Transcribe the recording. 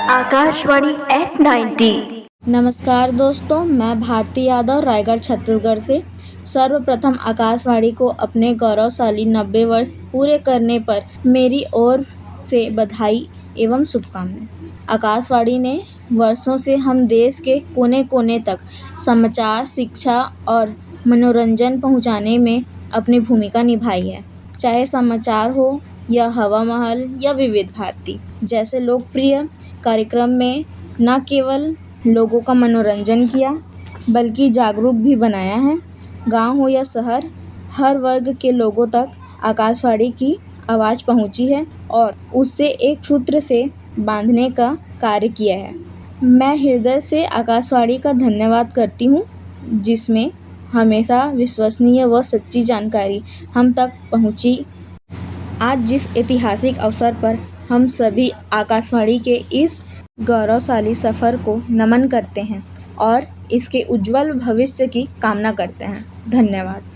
Akashvani eight 90। नमस्कार दोस्तों, मैं भारती यादव रायगढ़ छत्तीसगढ़ से। सर्वप्रथम आकाशवाणी को अपने गौरवशाली 90 वर्ष पूरे करने पर मेरी ओर से बधाई एवं शुभकामनाएं। आकाशवाणी ने वर्षों से हम देश के कोने कोने तक समाचार, शिक्षा और मनोरंजन पहुंचाने में अपनी भूमिका निभाई है। चाहे समाचार हो या हवा महल या विविध भारती जैसे लोकप्रिय कार्यक्रम में न केवल लोगों का मनोरंजन किया बल्कि जागरूक भी बनाया है। गांव हो या शहर, हर वर्ग के लोगों तक आकाशवाणी की आवाज़ पहुंची है और उससे एक सूत्र से बांधने का कार्य किया है। मैं हृदय से आकाशवाणी का धन्यवाद करती हूं, जिसमें हमेशा विश्वसनीय व सच्ची जानकारी हम तक पहुंची। आज जिस ऐतिहासिक अवसर पर हम सभी आकाशवाणी के इस गौरवशाली सफ़र को नमन करते हैं और इसके उज्जवल भविष्य की कामना करते हैं। धन्यवाद।